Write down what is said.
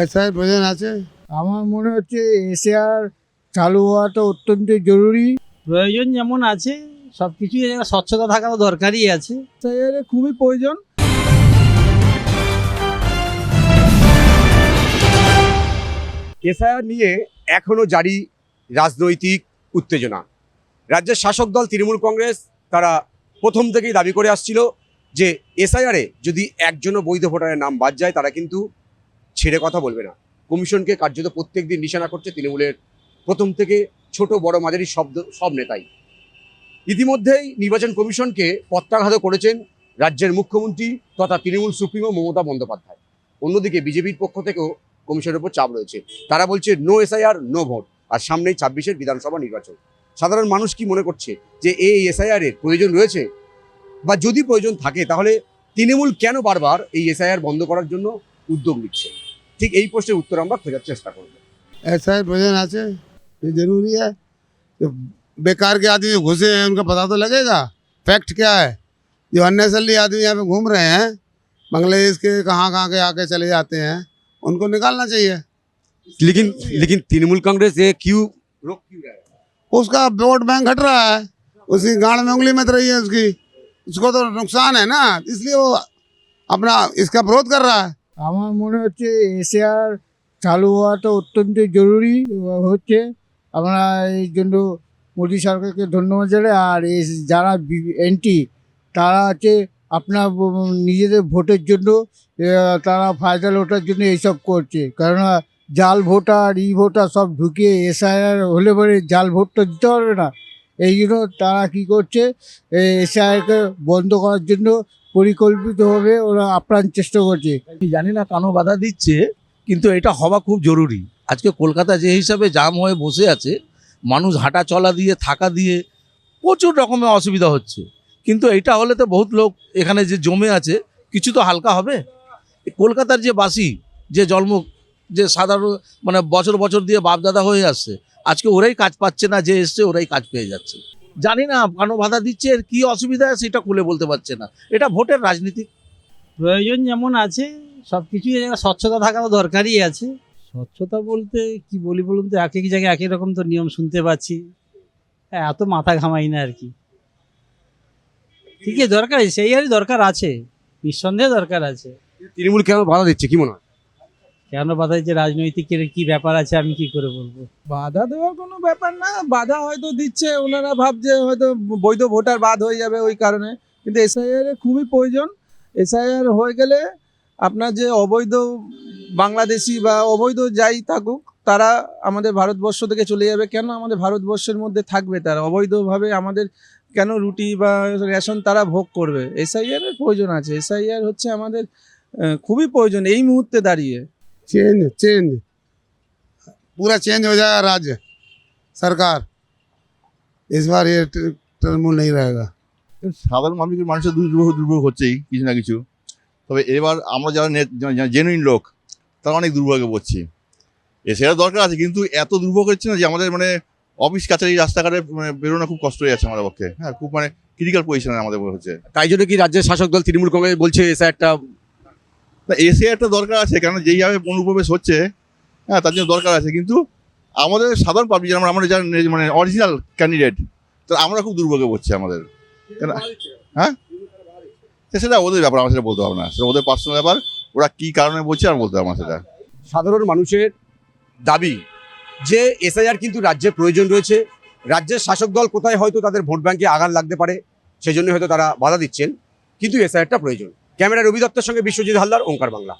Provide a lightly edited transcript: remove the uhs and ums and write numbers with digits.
SI প্রয়োজন আছে। আমার মনে হচ্ছে এসআর চালু হওয়াটা অত্যন্ত জরুরি। প্রয়োজন যেমন আছে সব কিছুই স্বচ্ছতা থাকাও দরকারই আছে। এসআইআর খুবই প্রয়োজন। এসআইআর নিয়ে এখনও জারি রাজনৈতিক উত্তেজনা। রাজ্যের শাসক দল তৃণমূল কংগ্রেস তারা প্রথম থেকেই দাবি করে আসছিল যে এসআইআরে যদি একজনও বৈধ ভোটারের নাম বাদ যায় তারা কিন্তু ছেড়ে কথা বলবে না। কমিশনকে কার্যত প্রত্যেক দিন নিশানা করছে তৃণমূলের প্রথম থেকে ছোট বড় মাঝারি সব নেতাই। ইতিমধ্যেই নির্বাচন কমিশনকে প্রত্যাঘাত করেছেন রাজ্যের মুখ্যমন্ত্রী তথা তৃণমূল সুপ্রিমো মমতা বন্দ্যোপাধ্যায়। অন্যদিকে বিজেপির পক্ষ থেকেও কমিশনের উপর চাপ রয়েছে। তারা বলছে নো এসআইআর নো ভোট। আর সামনেই 26-এর বিধানসভা নির্বাচন। সাধারণ মানুষ কি মনে করছে যে এই এসআইআর-এর প্রয়োজন রয়েছে, বা যদি প্রয়োজন থাকে তাহলে তৃণমূল কেন বারবার এই এসআইআর বন্ধ করার জন্য উদ্যোগ নিচ্ছে? ঠিক এই প্রশ্নের উত্তর আমরা খোঁজার চেষ্টা করব। एसआई प्रयोजन আছে, ये जरूरी है। तो बेकार के आदमी घुसे हैं उनका पता तो लगेगा फैक्ट क्या है। जो अननेसरली आदमी यहाँ पे घूम रहे हैं, बांग्लादेश के कहाँ के आके चले जाते हैं, उनको निकालना चाहिए। लेकिन तृणमूल कांग्रेस ये क्यों रोक क्यों रहा है? उसका वोट बैंक घट रहा है, उसकी गांड में उंगली मत रही है उसको तो नुकसान है ना, इसलिए वो अपना इसका विरोध कर रहा है। আমার মনে হচ্ছে এসআর চালু হওয়াটা অত্যন্ত জরুরি হচ্ছে। আমরা এই জন্য মোদী সরকারকে ধন্যবাদ জানাই। আর যারা এনটি তারা হচ্ছে আপনার নিজেদের ভোটের জন্য তারা ফায়দা লোটার জন্য এইসব করছে। কেননা জাল ভোটার ভোটার সব ঢুকিয়ে এসআইআর হলে পরে জাল ভোটটা দিতে পারবে না। এই জন্য তারা কী করছে, এসআইআরকে বন্ধ করার জন্য পরিকল্পিতভাবে ওরা আপ্রাণ চেষ্টা করছে। আমি জানি না কেন বাধা দিচ্ছে, কিন্তু এটা হওয়া খুব জরুরি। আজকে কলকাতা যে হিসাবে জাম হয়ে বসে আছে, মানুষ হাঁটা চলা দিয়ে থাকা দিয়ে প্রচুর রকমের অসুবিধা হচ্ছে। কিন্তু এটা হলে তো বহুত লোক এখানে যে জমে আছে কিছু তো হালকা হবে। কলকাতার যে বাসী, যে যে সাধারণ মানে বছর বছর দিয়ে বাপদাদা হয়ে আসছে, আজকে ওরাই কাজ পাচ্ছে না, যে এসছে ওরাই কাজ পেয়ে যাচ্ছে। জানি না কেন বাধা দিচ্ছে, এর কী অসুবিধা সেটা খুলে বলতে পারছে না। এটা ভোটের রাজনীতি। প্রয়োজন যেমন আছে সব কিছুই স্বচ্ছতা থাকাও দরকারই আছে। স্বচ্ছতা বলতে কি বলি বলুন তো, এক এক জায়গায় একই রকম তো নিয়ম শুনতে পাচ্ছি। হ্যাঁ, এত মাথা ঘামাই না আর কি। ঠিকই দরকার, সেই আরই দরকার আছে, নিঃসন্দেহে দরকার আছে। তৃণমূল কেন বাধা দিচ্ছে কি মনে হয়? কেন বাধা দিচ্ছে, রাজনৈতিক কি ব্যাপার আছে আমি কি করে বলবো। বাধা দেওয়ার কোনো ব্যাপার না, বাধা হয়তো দিচ্ছে, ওনারা ভাবছে হয়তো বৈধ ভোটার বাদ হয়ে যাবে ওই কারণে। কিন্তু এসআইআর খুবই প্রয়োজন। এসআইআর হয়ে গেলে আপনার যে অবৈধ বাংলাদেশি বা অবৈধ যাই থাকুক তারা আমাদের ভারতবর্ষ থেকে চলে যাবে। কেন আমাদের ভারতবর্ষের মধ্যে থাকবে তারা অবৈধভাবে? আমাদের কেন রুটি বা রেশন তারা ভোগ করবে? এসআইআর প্রয়োজন আছে। এসআইআর হচ্ছে আমাদের খুবই প্রয়োজন এই মুহূর্তে দাঁড়িয়ে। चेंज पूरा चेंज हो जाएगा राज्य सरकार। इस बार ये टर्मोल नहीं रहेगा। সাধারণ মানুষের দুর্ভোগ হচ্ছেই কিছু না কিছু। তবে এবার আমরা যারা জেনুইন লোক তারা অনেক দুর্ভোগে পড়ছি। সেটা দরকার আছে, কিন্তু এত দুর্ভোগ হচ্ছে না যে আমাদের মানে অফিস কাছারি রাস্তাঘাটে বেরোনো খুব কষ্ট হয়ে যাচ্ছে আমাদের পক্ষে। হ্যাঁ, খুব মানে ক্রিটিক্যাল পজিশনে আমাদের হচ্ছে। তাই জন্য কি রাজ্যের শাসক দল তৃণমূল কংগ্রেস বলছে এসআইআরটা একটা দরকার আছে, কারণ যেইভাবে অনুপ্রবেশ হচ্ছে, হ্যাঁ তার জন্য দরকার আছে। কিন্তু আমাদের সাধারণ পাবলিক আমরা যারা মানে অরিজিনাল ক্যান্ডিডেট, তো আমরা খুব দুর্ভোগে পড়ছি আমাদের। হ্যাঁ, সেটা ওদের ব্যাপার, আমরা সেটা বলতে পারবো না, সেটা ওদের পার্সোনাল ব্যাপার। ওরা কী কারণে বলছে আর বলতে পারবো না সেটা। সাধারণ মানুষের দাবি যে এসআইআর কিন্তু রাজ্যের প্রয়োজন রয়েছে। রাজ্যের শাসক দল কোথায় হয়তো তাদের ভোট ব্যাংকে আঘাত লাগতে পারে, সেই জন্য হয়তো তারা বাধা দিচ্ছেন, কিন্তু এসআইআরটা প্রয়োজন। ক্যামেরা রবি দত্তের সঙ্গে বিশ্বজিৎ হালদার, ওঙ্কার বাংলা।